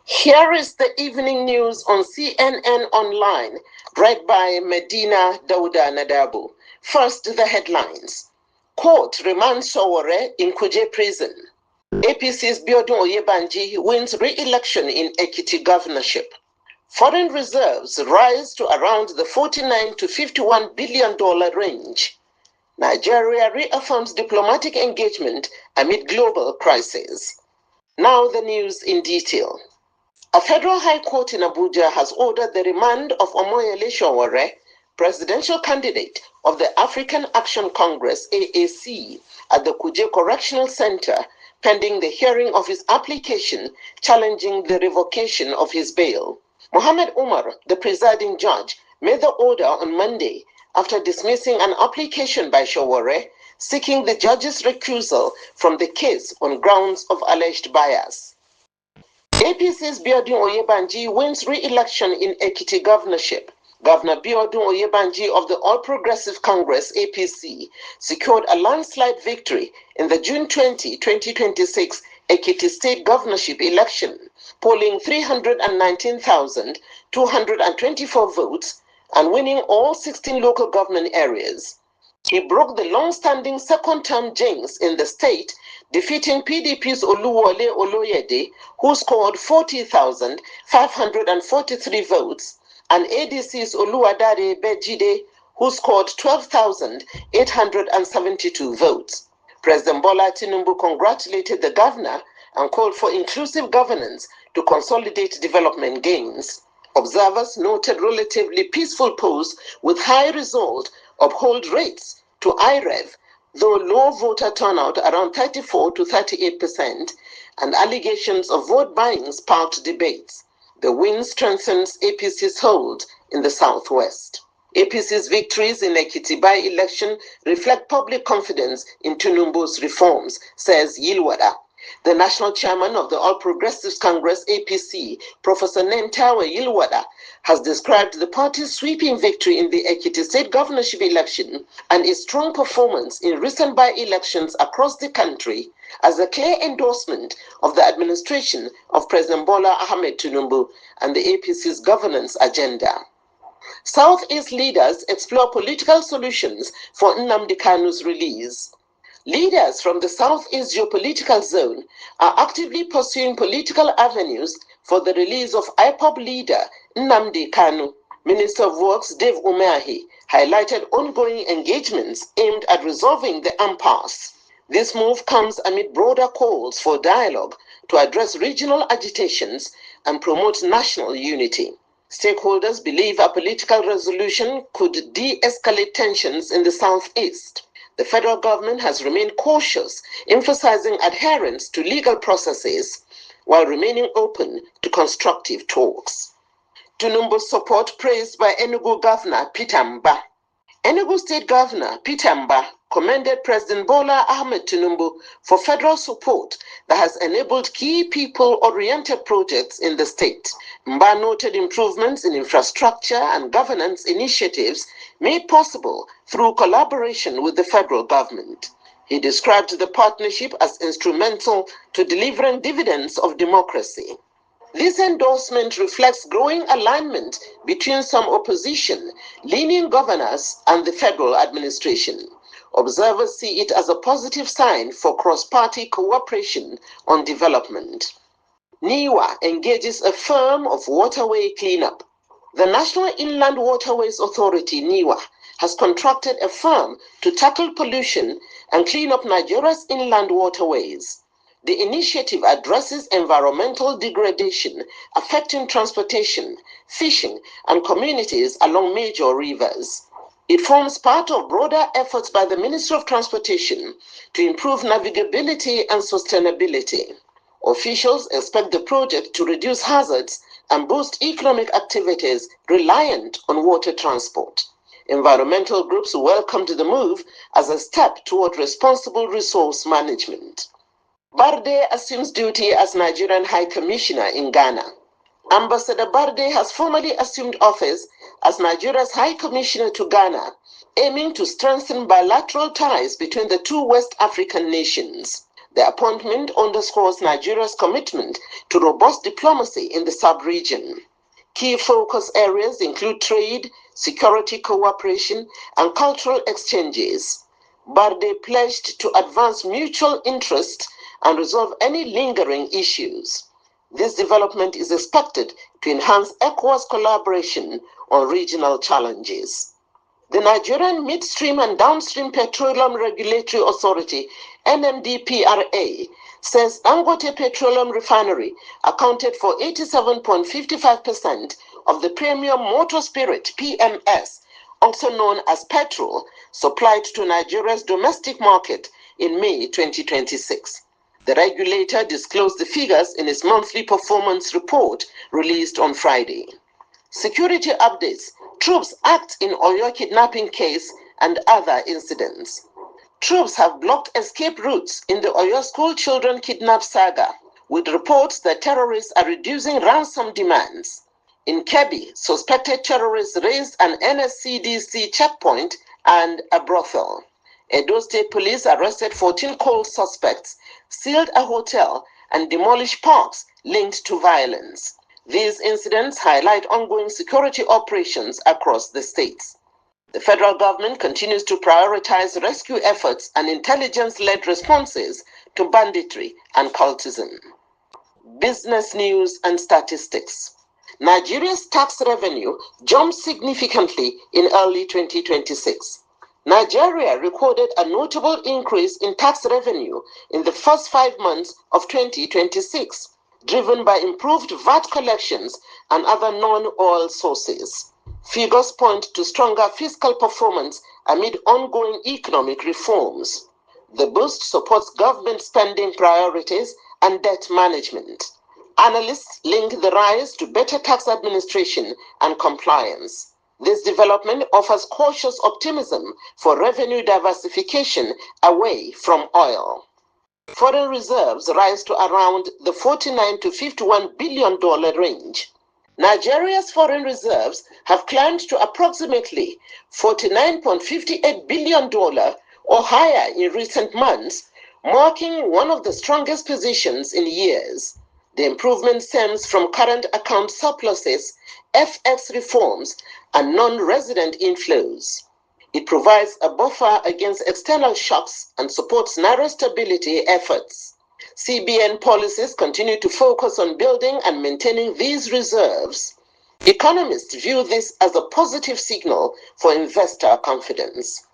Here is the evening news on CNN Online, read by Medina Dauda Nadabu. First, the headlines. Court remands Sowore in Kuje prison. APC's Biodun Oyebanji wins re-election in Ekiti governorship. Foreign reserves rise to around the $49 to $51 billion range. Nigeria reaffirms diplomatic engagement amid global crisis. Now the news in detail. A federal high court in Abuja has ordered the remand of Omoyele Sowore, presidential candidate of the African Action Congress, AAC, at the Kuje Correctional Center, pending the hearing of his application challenging the revocation of his bail. Mohammed Umar, the presiding judge, made the order on Monday after dismissing an application by Sowore seeking the judge's recusal from the case on grounds of alleged bias. APC's Biodun Oyebanji wins re-election in Ekiti governorship. Governor Biodun Oyebanji of the All Progressive Congress, APC, secured a landslide victory in the June 20, 2026 Ekiti State governorship election, polling 319,224 votes and winning all 16 local government areas. He broke the long-standing second-term jinx in the state, defeating PDP's Oluwole Oloyede, who scored 40,543 votes, and ADC's Oluwadare Bejide, who scored 12,872 votes. President Bola Tinubu congratulated the governor and called for inclusive governance to consolidate development gains. Observers noted relatively peaceful polls with high result uphold rates to IREV, though low voter turnout around 34 to 38%, and allegations of vote buying sparked debates. The win strengthens APC's hold in the southwest. APC's victories in Ekiti by-election reflect public confidence in Tinubu's reforms, says Yilwada. The national chairman of the All Progressives Congress, APC, Professor Nentawe Yilwada, has described the party's sweeping victory in the Ekiti state governorship election and its strong performance in recent by-elections across the country as a clear endorsement of the administration of President Bola Ahmed Tinubu and the APC's governance agenda. Southeast leaders explore political solutions for Nnamdi Kanu's release. Leaders from the Southeast geopolitical zone are actively pursuing political avenues for the release of IPOB leader Nnamdi Kanu. Minister of Works Dave Umahi highlighted ongoing engagements aimed at resolving the impasse. This move comes amid broader calls for dialogue to address regional agitations and promote national unity. Stakeholders believe a political resolution could de-escalate tensions in the Southeast. The federal government has remained cautious, emphasizing adherence to legal processes while remaining open to constructive talks. Tinubu's support praised by Enugu Governor Peter Mba. Enugu State Governor Peter Mba commended President Bola Ahmed Tinubu for federal support that has enabled key people-oriented projects in the state. Mba noted improvements in infrastructure and governance initiatives made possible through collaboration with the federal government. He described the partnership as instrumental to delivering dividends of democracy. This endorsement reflects growing alignment between some opposition-leaning governors and the federal administration. Observers see it as a positive sign for cross-party cooperation on development. NIWA engages a firm of waterway cleanup. The National Inland Waterways Authority, NIWA, has contracted a firm to tackle pollution and clean up Nigeria's inland waterways. The initiative addresses environmental degradation affecting transportation, fishing, and communities along major rivers. It forms part of broader efforts by the Ministry of Transportation to improve navigability and sustainability. Officials expect the project to reduce hazards and boost economic activities reliant on water transport. Environmental groups welcomed the move as a step toward responsible resource management. Barde assumes duty as Nigerian High Commissioner in Ghana. Ambassador Barde has formally assumed office as Nigeria's High Commissioner to Ghana, aiming to strengthen bilateral ties between the two West African nations. The appointment underscores Nigeria's commitment to robust diplomacy in the sub-region. Key focus areas include trade, security cooperation, and cultural exchanges. Barde pledged to advance mutual interest and resolve any lingering issues. This development is expected to enhance ECOWAS collaboration on regional challenges. The Nigerian Midstream and Downstream Petroleum Regulatory Authority, NMDPRA, says Dangote Petroleum Refinery accounted for 87.55% of the premium motor spirit, PMS, also known as petrol, supplied to Nigeria's domestic market in May 2026. The regulator disclosed the figures in its monthly performance report released on Friday. Security updates: troops act in Oyo kidnapping case and other incidents. Troops have blocked escape routes in the Oyo school children kidnap saga, with reports that terrorists are reducing ransom demands. In Kebbi, suspected terrorists raised an NSCDC checkpoint and a brothel. Edo State Police arrested 14 cold suspects, sealed a hotel, and demolished parks linked to violence. These incidents highlight ongoing security operations across the states. The federal government continues to prioritize rescue efforts and intelligence-led responses to banditry and cultism. Business news and statistics. Nigeria's tax revenue jumped significantly in early 2026. Nigeria recorded a notable increase in tax revenue in the first 5 months of 2026, driven by improved VAT collections and other non-oil sources. Figures point to stronger fiscal performance amid ongoing economic reforms. The boost supports government spending priorities and debt management. Analysts link the rise to better tax administration and compliance. This development offers cautious optimism for revenue diversification away from oil. Foreign reserves rise to around the $49 to $51 billion range. Nigeria's foreign reserves have climbed to approximately $49.58 billion or higher in recent months, marking one of the strongest positions in years. The improvement stems from current account surpluses, FX reforms, and non-resident inflows. It provides a buffer against external shocks and supports naira stability efforts. CBN policies continue to focus on building and maintaining these reserves. Economists view this as a positive signal for investor confidence.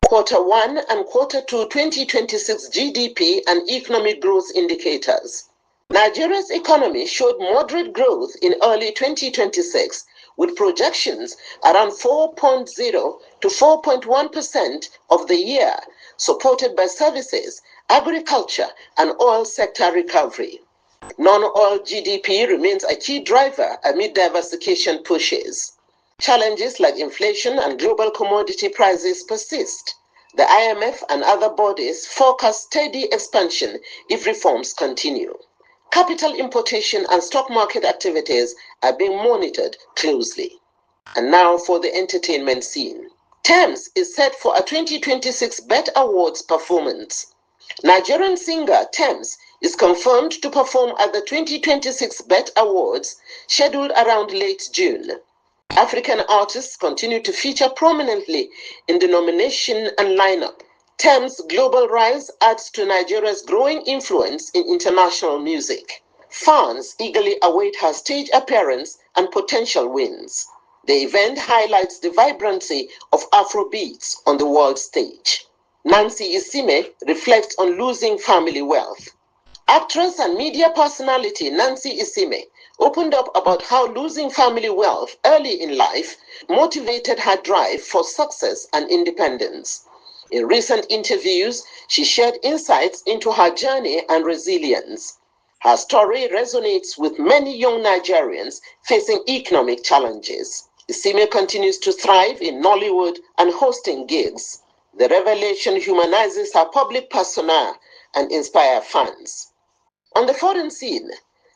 Q1 and Q2 2026 GDP and economic growth indicators. Nigeria's economy showed moderate growth in early 2026, with projections around 4.0 to 4.1% of the year, supported by services, agriculture, and oil sector recovery. Non-oil GDP remains a key driver amid diversification pushes. Challenges like inflation and global commodity prices persist. The IMF and other bodies forecast steady expansion if reforms continue. Capital importation and stock market activities are being monitored closely. And now for the entertainment scene. Tems is set for a 2026 BET Awards performance. Nigerian singer Tems is confirmed to perform at the 2026 BET Awards, scheduled around late June. African artists continue to feature prominently in the nomination and lineup. Tems' global rise adds to Nigeria's growing influence in international music. Fans eagerly await her stage appearance and potential wins. The event highlights the vibrancy of Afrobeats on the world stage. Nancy Isime reflects on losing family wealth. Actress and media personality Nancy Isime opened up about how losing family wealth early in life motivated her drive for success and independence. In recent interviews, she shared insights into her journey and resilience. Her story resonates with many young Nigerians facing economic challenges. Isime continues to thrive in Nollywood and hosting gigs. The revelation humanizes her public persona and inspires fans. On the foreign scene,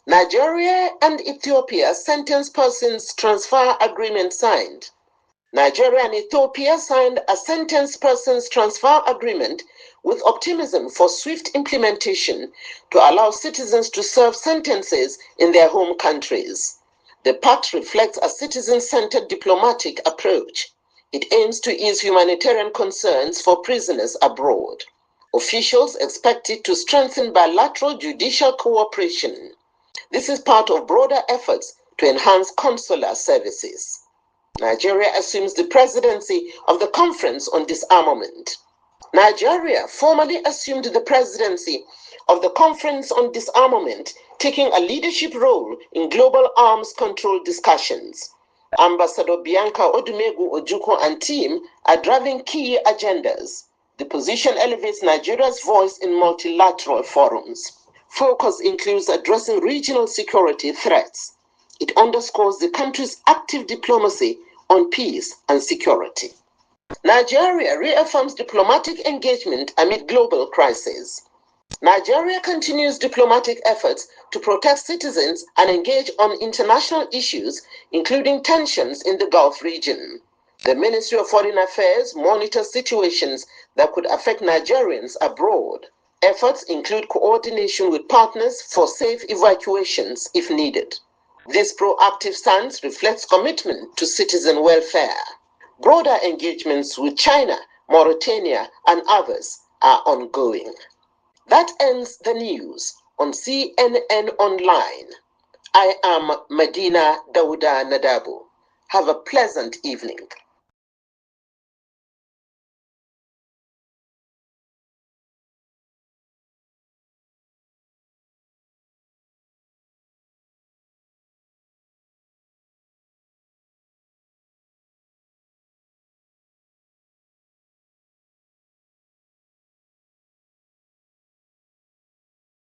Nigeria and Ethiopia sentence persons transfer agreement signed. Nigeria and Ethiopia signed a sentenced persons transfer agreement with optimism for swift implementation to allow citizens to serve sentences in their home countries. The pact reflects a citizen-centered diplomatic approach. It aims to ease humanitarian concerns for prisoners abroad. Officials expect it to strengthen bilateral judicial cooperation. This is part of broader efforts to enhance consular services. Nigeria assumes the presidency of the Conference on Disarmament. Nigeria formally assumed the presidency of the Conference on Disarmament, taking a leadership role in global arms control discussions. Ambassador Bianca Odumegu Ojukwu and team are driving key agendas. The position elevates Nigeria's voice in multilateral forums. Focus includes addressing regional security threats. It underscores the country's active diplomacy on peace and security. Nigeria reaffirms diplomatic engagement amid global crisis. Nigeria continues diplomatic efforts to protect citizens and engage on international issues, including tensions in the Gulf region. The Ministry of Foreign Affairs monitors situations that could affect Nigerians abroad. Efforts include coordination with partners for safe evacuations if needed. This proactive stance reflects commitment to citizen welfare. Broader engagements with China, Mauritania, and others are ongoing. That ends the news on CNN Online. I am Medina Dauda Nadabu. Have a pleasant evening.